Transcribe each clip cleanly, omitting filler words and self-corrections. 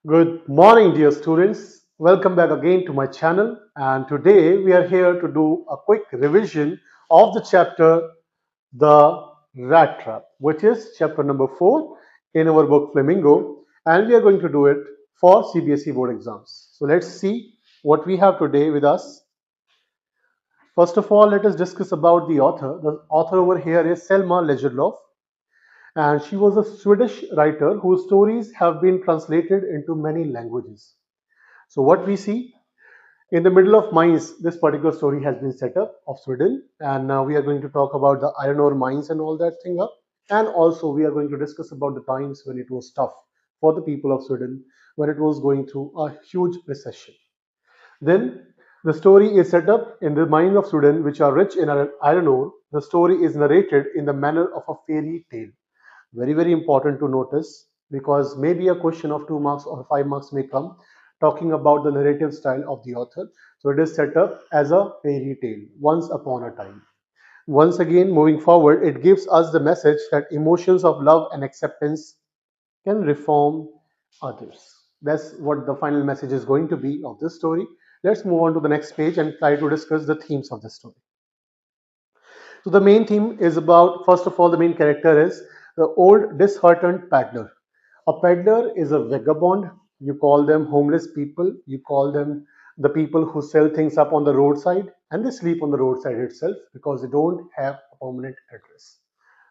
Good morning, dear students. Welcome back again to my channel. And today we are here to do a quick revision of the chapter The Rat Trap, which is chapter number 4 in our book Flamingo. And we are going to do it for CBSE board exams. So let's see what we have today with us. First of all, let us discuss about the author. The author over here is Selma Lagerlöf, and she was a Swedish writer whose stories have been translated into many languages. So what we see in the middle of mines, this particular story has been set up of Sweden, and now we are going to talk about the iron ore mines and all that thing up, and also we are going to discuss about the times when it was tough for the people of Sweden, when it was going through a huge recession. Then the story is set up in the mines of Sweden, which are rich in iron ore. The story is narrated in the manner of a fairy tale. Very, very important to notice because maybe a question of 2 marks or 5 marks may come talking about the narrative style of the author. So it is set up as a fairy tale, once upon a time. Once again, moving forward, it gives us the message that emotions of love and acceptance can reform others. That's what the final message is going to be of this story. Let's move on to the next page and try to discuss the themes of the story. So the main theme is about, first of all, the main character is the old disheartened peddler. A peddler is a vagabond. You call them homeless people. You call them the people who sell things up on the roadside, and they sleep on the roadside itself because they don't have a permanent address.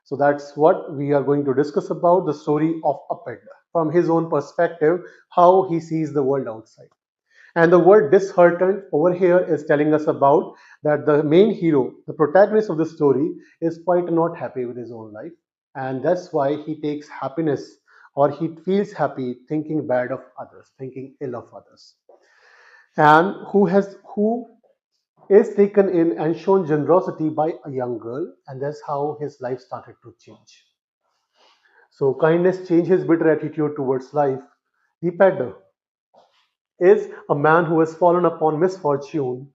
So that's what we are going to discuss about the story of a peddler from his own perspective, how he sees the world outside. And the word disheartened over here is telling us about that the main hero, the protagonist of the story, is quite not happy with his own life. And that's why he takes happiness or he feels happy thinking bad of others, thinking ill of others. And who is taken in and shown generosity by a young girl, and that's how his life started to change. So kindness changed his bitter attitude towards life. The peddler is a man who has fallen upon misfortune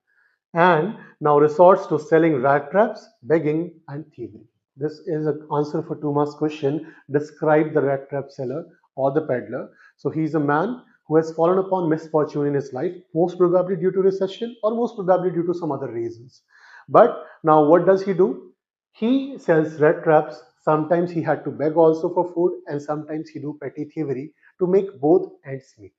and now resorts to selling rat traps, begging, and thievery. This is an answer for 2 marks question. Describe the rat trap seller or the peddler. So he's a man who has fallen upon misfortune in his life, most probably due to recession or most probably due to some other reasons. But now what does he do? He sells rat traps. Sometimes he had to beg also for food, and sometimes he do petty thievery to make both ends meet.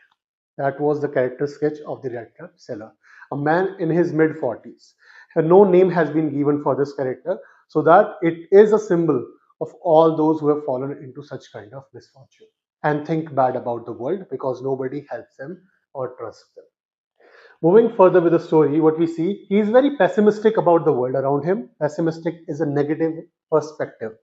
That was the character sketch of the red cap seller. A man in his mid 40s. And no name has been given for this character, so that it is a symbol of all those who have fallen into such kind of misfortune and think bad about the world because nobody helps them or trusts them. Moving further with the story, what we see, he is very pessimistic about the world around him. Pessimistic is a negative perspective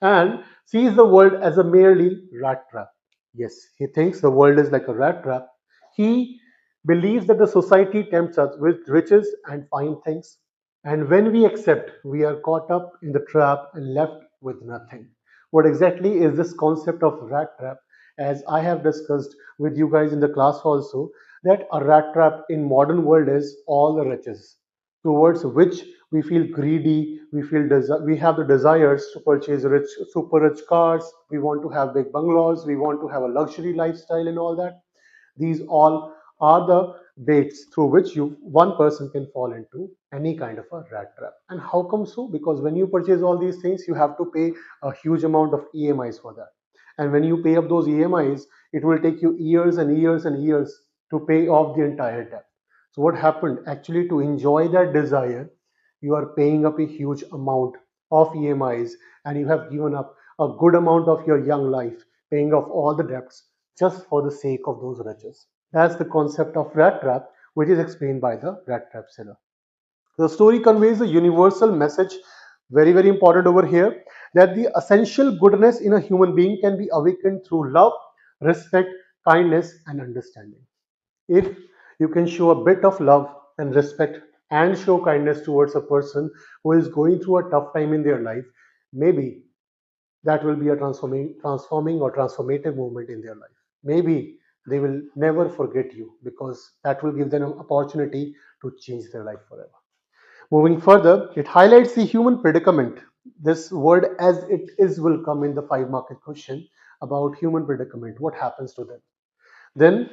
and sees the world as a merely rat trap. Yes, he thinks the world is like a rat trap. He believes that the society tempts us with riches and fine things, and when we accept, we are caught up in the trap and left with nothing. What exactly is this concept of rat trap? As I have discussed with you guys in the class also, that a rat trap in modern world is all the riches towards which we feel greedy, we have the desires to purchase rich, super rich cars, we want to have big bungalows, we want to have a luxury lifestyle and all that. These all are the baits through which one person can fall into any kind of a rat trap. And how come so? Because when you purchase all these things, you have to pay a huge amount of EMIs for that. And when you pay up those EMIs, it will take you years and years and years to pay off the entire debt. So what happened? Actually, to enjoy that desire, you are paying up a huge amount of EMIs, and you have given up a good amount of your young life paying off all the debts just for the sake of those riches. That's the concept of rat trap, which is explained by the rat trap seller. The story conveys a universal message, very, very important over here, that the essential goodness in a human being can be awakened through love, respect, kindness, and understanding. If you can show a bit of love and respect and show kindness towards a person who is going through a tough time in their life, maybe that will be a transforming or transformative movement in their life. Maybe they will never forget you because that will give them an opportunity to change their life forever. Moving further, it highlights the human predicament. This word as it is will come in the 5 market question about human predicament. What happens to them? Then,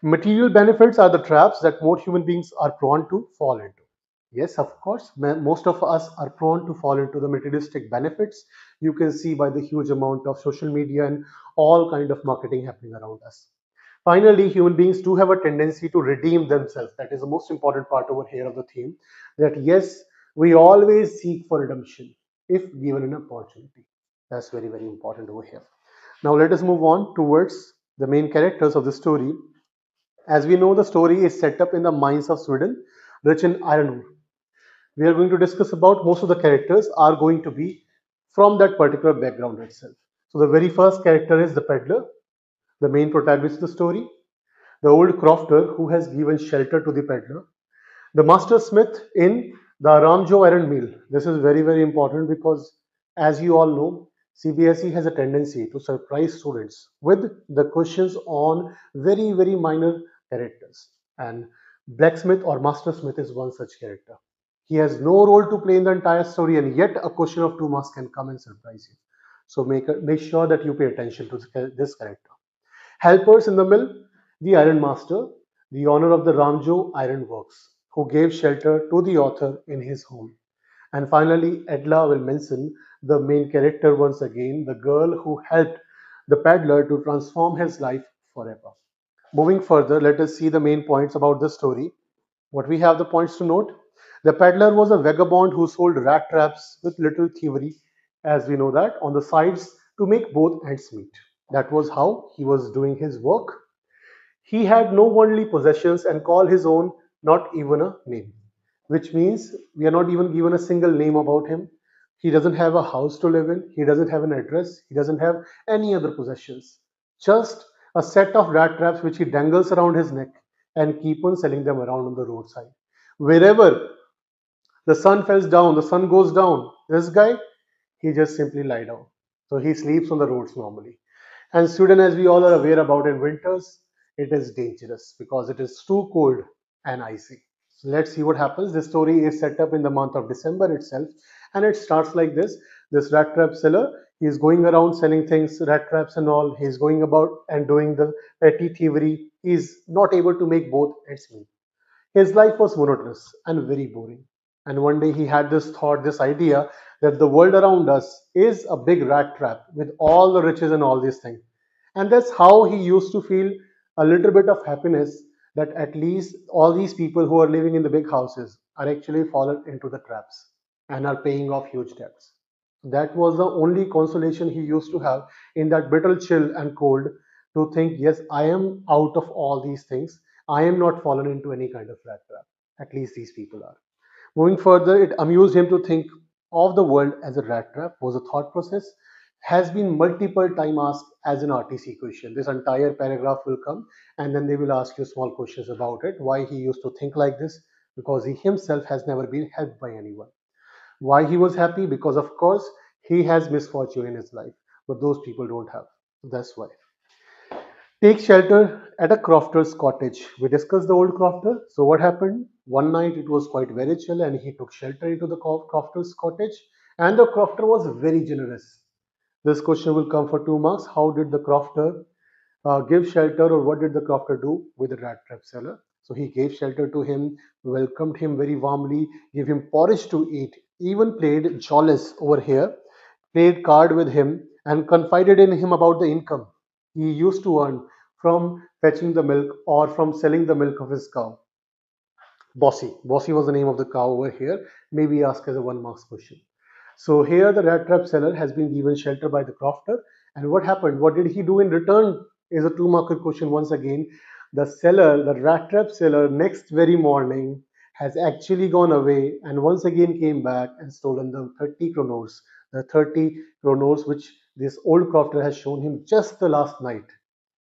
material benefits are the traps that most human beings are prone to fall into. Yes, of course, most of us are prone to fall into the materialistic benefits. You can see by the huge amount of social media and all kind of marketing happening around us. Finally, human beings do have a tendency to redeem themselves. That is the most important part over here of the theme. That yes, we always seek for redemption if given an opportunity. That's very, very important over here. Now, let us move on towards the main characters of the story. As we know, the story is set up in the mines of Sweden, rich in iron ore. We are going to discuss about most of the characters are going to be from that particular background itself. So, the very first character is the peddler, the main protagonist of the story, the old crofter who has given shelter to the peddler, the master smith in the Ramjo iron mill. This is very, very important because, as you all know, CBSE has a tendency to surprise students with the questions on very, very minor characters. And blacksmith or master smith is one such character. He has no role to play in the entire story, and yet a question of 2 marks can come and surprise you. So make sure that you pay attention to this character. Helpers in the mill, the ironmaster, the owner of the Ramjo ironworks, who gave shelter to the author in his home. And finally, Edla will mention the main character once again, the girl who helped the peddler to transform his life forever. Moving further, let us see the main points about the story. What we have the points to note. The peddler was a vagabond who sold rat traps with little thievery, as we know that, on the sides to make both ends meet. That was how he was doing his work. He had no worldly possessions and called his own not even a name, which means we are not even given a single name about him. He doesn't have a house to live in, he doesn't have an address, he doesn't have any other possessions. Just a set of rat traps which he dangles around his neck and keep on selling them around on the roadside. Wherever the sun falls down, the sun goes down, this guy, he just simply lie down. So he sleeps on the roads normally. And Sweden, as we all are aware about in winters, it is dangerous because it is too cold and icy. So let's see what happens. This story is set up in the month of December itself, and it starts like this. This rat trap seller, he is going around selling things, rat traps and all. He's going about and doing the petty thievery. He's not able to make both ends meet. His life was monotonous and very boring. And one day he had this thought, this idea that the world around us is a big rat trap with all the riches and all these things. And that's how he used to feel a little bit of happiness that at least all these people who are living in the big houses are actually fallen into the traps and are paying off huge debts. That was the only consolation he used to have in that bitter chill and cold to think, yes, I am out of all these things. I am not fallen into any kind of rat trap. At least these people are. Moving further, it amused him to think of the world as a rat trap was a thought process has been multiple time asked as an RTC question. This entire paragraph will come and then they will ask you small questions about it, why he used to think like this, because he himself has never been helped by anyone. Why he was happy? Because of course he has misfortune in his life, but those people don't have. That's why. Take shelter at a crofter's cottage. We discussed the old crofter. So what happened? One night it was quite very chill, and he took shelter into the crofter's cottage. And the crofter was very generous. This question will come for 2 marks. How did the crofter give shelter, or what did the crofter do with the rat trap seller? So he gave shelter to him, welcomed him very warmly, gave him porridge to eat, even played jollies over here, played card with him, and confided in him about the income he used to earn from fetching the milk or from selling the milk of his cow. Bossy. Bossy was the name of the cow over here. Maybe asked as a 1 marks question. So here the rat trap seller has been given shelter by the crofter. And what happened? What did he do in return? Is a 2 marker question once again. The seller, the rat trap seller, next very morning has actually gone away and once again came back and stolen the 30 kronors. The 30 kronors which this old crofter has shown him just the last night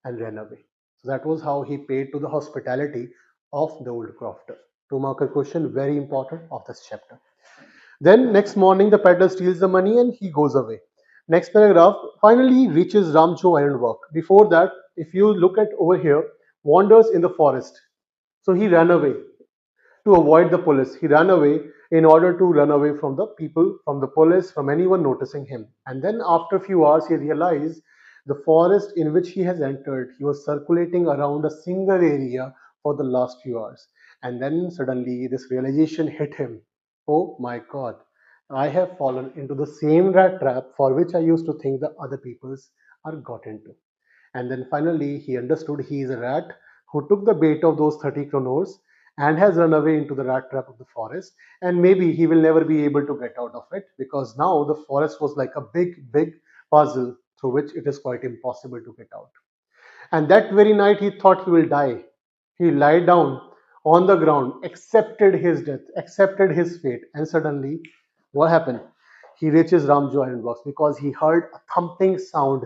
and ran away. So that was how he paid to the hospitality of the old crofter. 2 marker question, very important of this chapter. Then next morning, the peddler steals the money and he goes away. Next paragraph, finally reaches Ramcho ironwork. Before that, if you look at over here, wanders in the forest. So he ran away to avoid the police. He ran away in order to run away from the people, from the police, from anyone noticing him. And then after a few hours, he realized The forest in which he has entered, he was circulating around a single area for the last few hours. And then suddenly this realization hit him. Oh my God, I have fallen into the same rat trap for which I used to think the other peoples are got into. And then finally he understood he is a rat who took the bait of those 30 kronors and has run away into the rat trap of the forest. And maybe he will never be able to get out of it because now the forest was like a big, big puzzle through which it is quite impossible to get out. And that very night he thought he will die. He lied down on the ground, accepted his death, accepted his fate, and suddenly, what happened? He reaches Ramjo Ironworks because he heard a thumping sound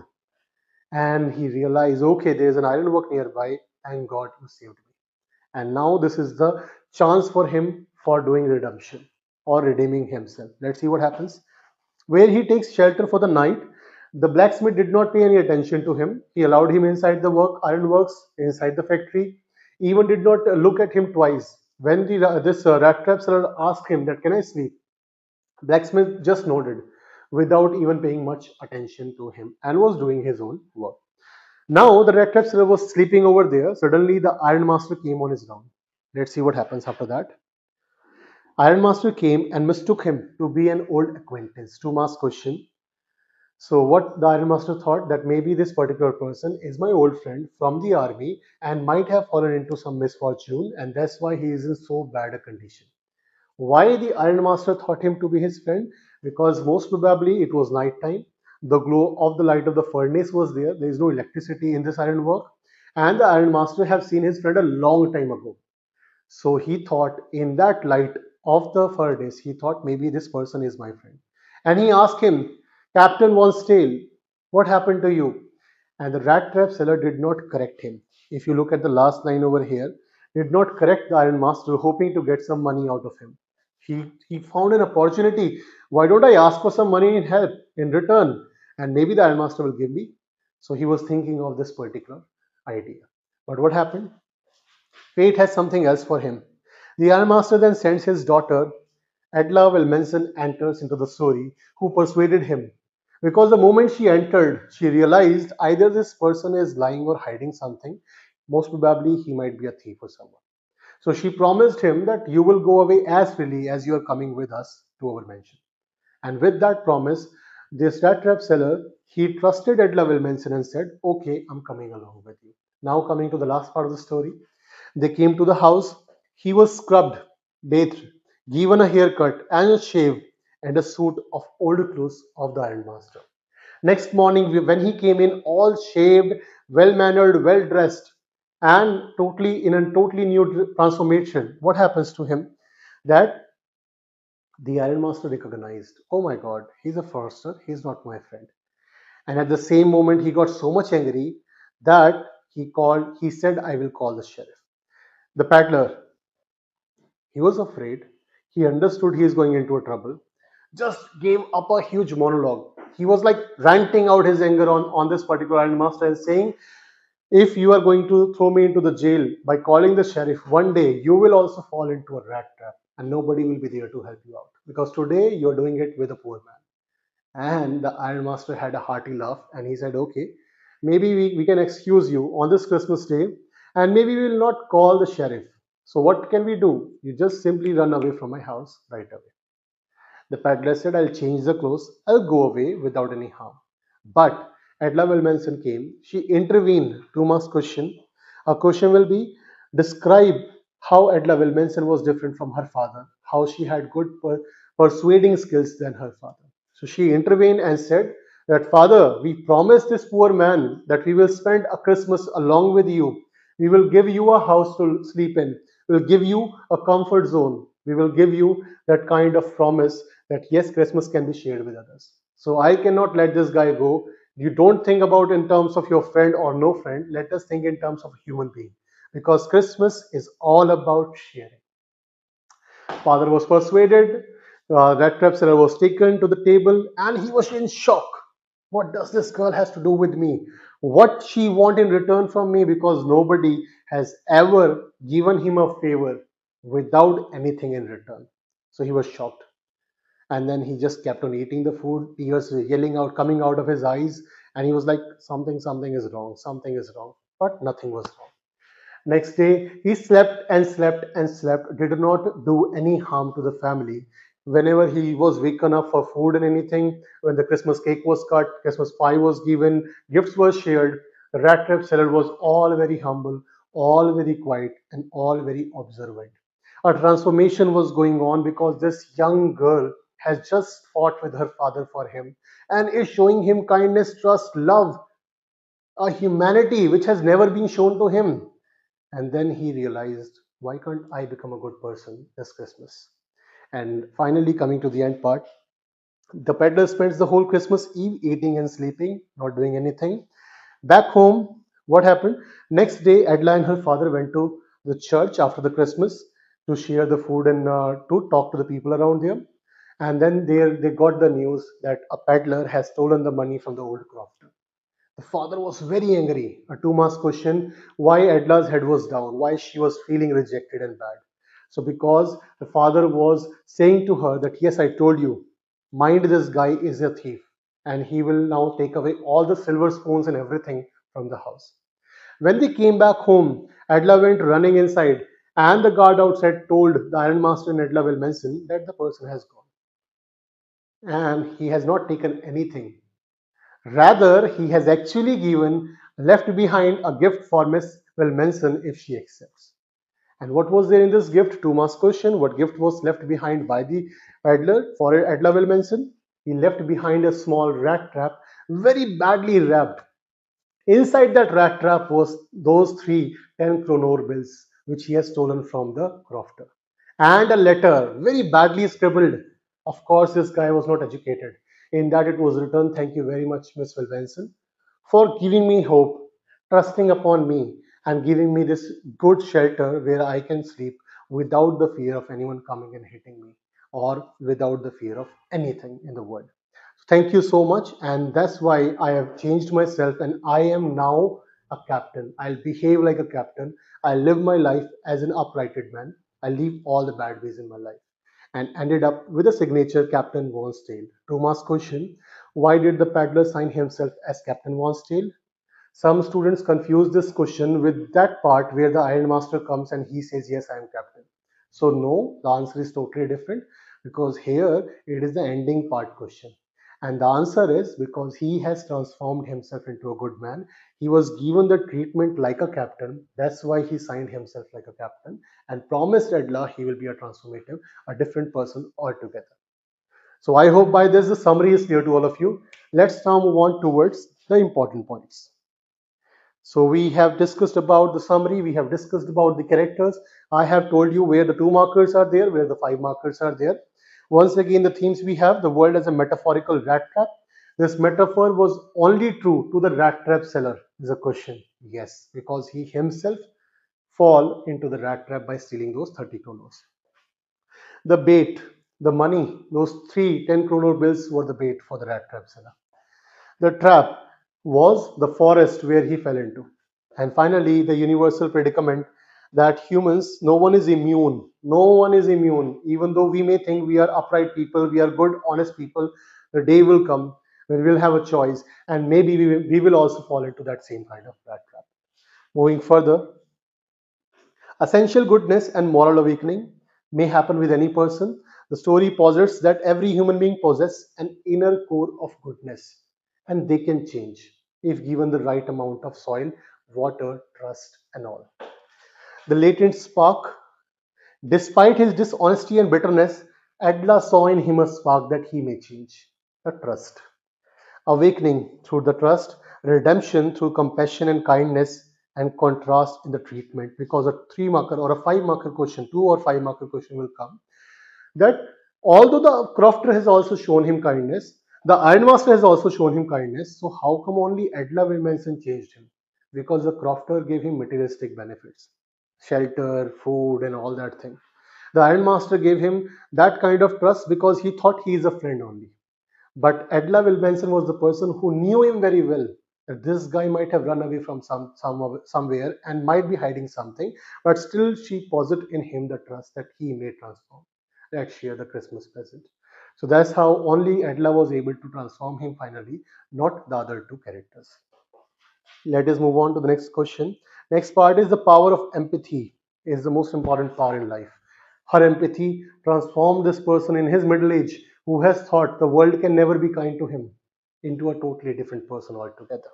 and he realized, okay, there's an ironwork nearby, and God, you saved me. And now this is the chance for him for doing redemption or redeeming himself. Let's see what happens. Where he takes shelter for the night, the blacksmith did not pay any attention to him. He allowed him inside the ironworks, inside the factory, even did not look at him twice. When this rat trap seller asked him that, can I sleep? Blacksmith just nodded without even paying much attention to him and was doing his own work. Now the rat trap seller was sleeping over there. Suddenly the ironmaster came on his round. Let's see what happens after that. Ironmaster came and mistook him to be an old acquaintance to ask question. So what the ironmaster thought that maybe this particular person is my old friend from the army and might have fallen into some misfortune and that's why he is in so bad a condition. Why the ironmaster thought him to be his friend? Because most probably it was night time. The glow of the light of the furnace was there. There is no electricity in this ironwork, and the ironmaster have seen his friend a long time ago. So he thought, in that light of the furnace, he thought maybe this person is my friend. And he asked him, Captain Von Stale, what happened to you? And the rat trap seller did not correct him. If you look at the last line over here, did not correct the Iron Master, hoping to get some money out of him. He found an opportunity. Why don't I ask for some money in help in return? And maybe the Iron Master will give me. So he was thinking of this particular idea. But what happened? Fate has something else for him. The Ironmaster then sends his daughter, Edla Wilmenson, enters into the story, who persuaded him. Because the moment she entered, she realized either this person is lying or hiding something. Most probably, he might be a thief or someone. So she promised him that you will go away as freely as you are coming with us to our mansion. And with that promise, this rat trap seller, he trusted Edla Wilmenson and said, okay, I'm coming along with you. Now coming to the last part of the story. They came to the house. He was scrubbed, bathed, given a haircut and a shave, and a suit of old clothes of the ironmaster. Next morning, when he came in, all shaved, well mannered, well dressed, and totally in a totally new transformation, what happens to him? That the ironmaster recognized, oh my God, he's a forester, he's not my friend. And at the same moment, he got so much angry that he said, I will call the sheriff. The peddler, he was afraid. He understood he is going into a trouble. Just gave up a huge monologue. He was like ranting out his anger on this particular ironmaster and saying, if you are going to throw me into the jail by calling the sheriff, one day you will also fall into a rat trap and nobody will be there to help you out. Because today you are doing it with a poor man. And the ironmaster had a hearty laugh and he said, okay, maybe we can excuse you on this Christmas day and maybe we will not call the sheriff. So what can we do? You just simply run away from my house right away. The peddler said, I'll change the clothes, I'll go away without any harm. But Edla Wilmanson came, she intervened to Ma's question. Her question will be, describe how Edla Wilmanson was different from her father, how she had good persuading skills than her father. So she intervened and said that, Father, we promised this poor man that we will spend a Christmas along with you. We will give you a house to sleep in. We'll give you a comfort zone. We will give you that kind of promise that yes, Christmas can be shared with others. So I cannot let this guy go. You don't think about in terms of your friend or no friend. Let us think in terms of a human being. Because Christmas is all about sharing. Father was persuaded. Rat trap seller was taken to the table and he was in shock. What does this girl has to do with me? What she want in return from me? Because nobody has ever given him a favor without anything in return. So he was shocked. And then he just kept on eating the food, tears were yelling out, coming out of his eyes. And he was like, something is wrong, something is wrong. But nothing was wrong. Next day, he slept and slept and slept, did not do any harm to the family. Whenever he was waken up for food and anything, when the Christmas cake was cut, Christmas pie was given, gifts were shared, the rat trap seller was all very humble, all very quiet, and all very observant. A transformation was going on because this young girl has just fought with her father for him and is showing him kindness, trust, love, a humanity which has never been shown to him. And then he realized, why can't I become a good person this Christmas? And finally, coming to the end part, the peddler spends the whole Christmas Eve eating and sleeping, not doing anything. Back home, what happened? Next day, Edla and her father went to the church after the Christmas to share the food and to talk to the people around there. And then they got the news that a peddler has stolen the money from the old crofter. The father was very angry. A two-marks question: why Edla's head was down, why she was feeling rejected and bad. So because the father was saying to her that yes, I told you, mind this guy is a thief, and he will now take away all the silver spoons and everything from the house. When they came back home, Edla went running inside, and the guard outside told the ironmaster and Edla will mention that the person has gone, and he has not taken anything. Rather, he has actually given left behind a gift for Miss Wilmenson if she accepts. And what was there in this gift? Two marks question. What gift was left behind by the peddler for Edla Wilmenson? He left behind a small rat trap, very badly wrapped. Inside that rat trap was those three 10 kronor bills which he has stolen from the crofter. And a letter, very badly scribbled. Of course, this guy was not educated. In that it was written, thank you very much, Miss Wilbenson, for giving me hope, trusting upon me, and giving me this good shelter where I can sleep without the fear of anyone coming and hitting me or without the fear of anything in the world. Thank you so much. And that's why I have changed myself and I am now a captain. I'll behave like a captain. I live my life as an uprighted man. I leave all the bad ways in my life. And ended up with a signature Captain Von Stale. Thomas question: why did the paddler sign himself as Captain Von Stale? Some students confuse this question with that part where the ironmaster comes and he says, yes, I am captain. So, no, the answer is totally different because here it is the ending part question. And the answer is because he has transformed himself into a good man. He was given the treatment like a captain. That's why he signed himself like a captain and promised Edla he will be a transformative, a different person altogether. So, I hope by this the summary is clear to all of you. Let's now move on towards the important points. So we have discussed about the summary, we have discussed about the characters. I have told you where the two markers are there, where the five markers are there. Once again, the themes we have: the world as a metaphorical rat trap. This metaphor was only true to the rat trap seller, is a question. Yes, because he himself fall into the rat trap by stealing those 30 kronos. The bait, the money, those three 10 kronor bills were the bait for the rat trap seller. The trap was the forest where he fell into. And finally, the universal predicament that humans, no one is immune. No one is immune. Even though we may think we are upright people, we are good, honest people, the day will come when we'll have a choice. And maybe we will also fall into that same kind of rat trap. Moving further, essential goodness and moral awakening may happen with any person. The story posits that every human being possesses an inner core of goodness and they can change if given the right amount of soil, water, trust, and all. The latent spark, despite his dishonesty and bitterness, Adla saw in him a spark that he may change. The trust. Awakening through the trust, redemption through compassion and kindness, and contrast in the treatment. Because a three marker or a five marker question, two or five marker question will come. That although the crofter has also shown him kindness, the ironmaster has also shown him kindness. So how come only Edla Wilmanson changed him? Because the crofter gave him materialistic benefits, shelter, food, and all that thing. The ironmaster gave him that kind of trust because he thought he is a friend only. But Edla Wilbenson was the person who knew him very well. That this guy might have run away from somewhere and might be hiding something, but still she posit in him the trust that he may transform. Let's share the Christmas present. So that's how only Edla was able to transform him finally, not the other two characters. Let us move on to the next question. Next part is the power of empathy is the most important power in life. Her empathy transformed this person in his middle age who has thought the world can never be kind to him into a totally different person altogether.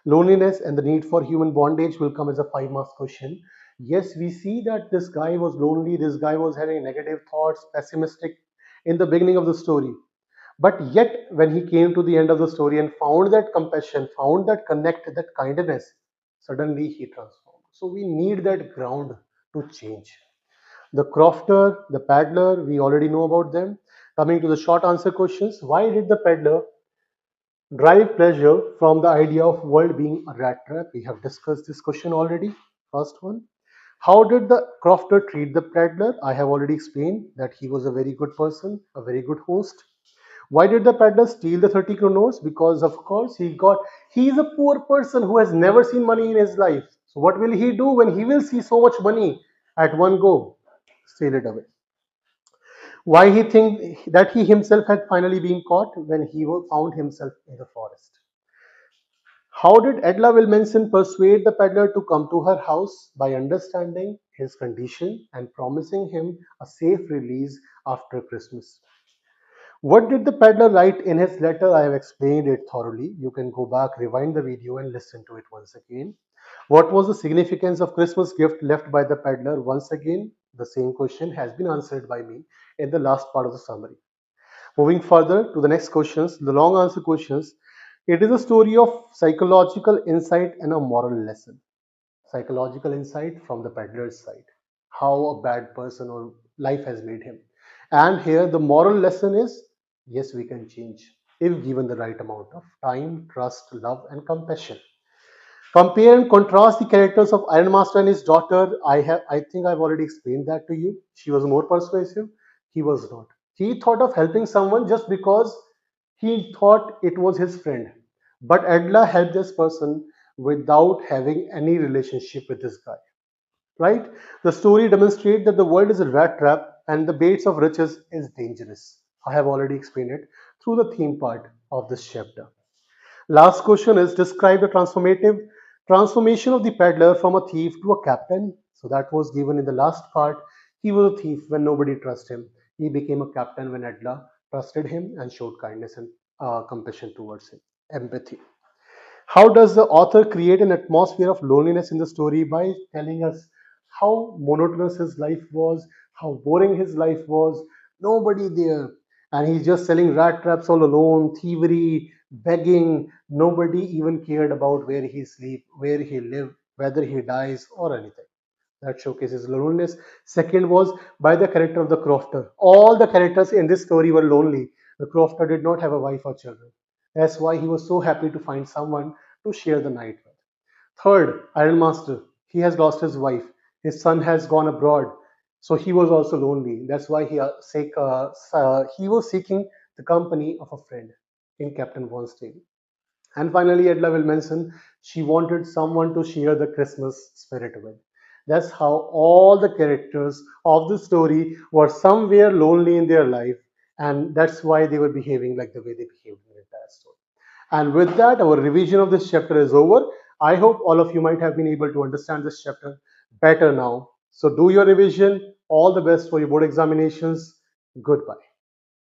Loneliness and the need for human bondage will come as a 5 marks question. Yes, we see that this guy was lonely, this guy was having negative thoughts, pessimistic in the beginning of the story. But yet, when he came to the end of the story and found that compassion, found that connect, that kindness, suddenly he transformed. So we need that ground to change. The crofter, the peddler, we already know about them. Coming to the short answer questions, why did the peddler derive pleasure from the idea of world being a rat trap? We have discussed this question already. First one. How did the crofter treat the peddler? I have already explained that he was a very good person, a very good host. Why did the peddler steal the 30 kronos? Because of course he is a poor person who has never seen money in his life. So what will he do when he will see so much money at one go? Steal it away. Why he think that he himself had finally been caught when he found himself in the forest? How did Edla Wilmanson persuade the peddler to come to her house? By understanding his condition and promising him a safe release after Christmas. What did the peddler write in his letter? I have explained it thoroughly. You can go back, rewind the video, and listen to it once again. What was the significance of Christmas gift left by the peddler? Once again, the same question has been answered by me in the last part of the summary. Moving further to the next questions, the long answer questions. It is a story of psychological insight and a moral lesson. Psychological insight from the peddler's side, how a bad person or life has made him. And here the moral lesson is yes, we can change if given the right amount of time, trust, love, and compassion. Compare and contrast the characters of Ironmaster and his daughter. I think I've already explained that to you. She was more persuasive. He was not. He thought of helping someone just because he thought it was his friend. But Edla helped this person without having any relationship with this guy. Right? The story demonstrates that the world is a rat trap and the baits of riches is dangerous. I have already explained it through the theme part of this chapter. Last question is describe the transformative transformation of the peddler from a thief to a captain. So that was given in the last part. He was a thief when nobody trusted him. He became a captain when Edla trusted him and showed kindness and compassion towards him. Empathy. How does the author create an atmosphere of loneliness in the story? By telling us how monotonous his life was, how boring his life was, nobody there, and he's just selling rat traps all alone, thievery, begging. Nobody even cared about where he sleep, where he lived, whether he dies or anything. That showcases loneliness. Second was by the character of the crofter. All the characters in this story were lonely. The crofter did not have a wife or children. That's why he was so happy to find someone to share the night with. Third, Ironmaster. He has lost his wife. His son has gone abroad, so he was also lonely. That's why he was seeking the company of a friend in Captain Vaughn's tale. And finally, Edla will mention she wanted someone to share the Christmas spirit with. That's how all the characters of the story were somewhere lonely in their life, and that's why they were behaving like the way they behaved in the entire story. And with that, our revision of this chapter is over. I hope all of you might have been able to understand this chapter better now. So do your revision. All the best for your board examinations. Goodbye.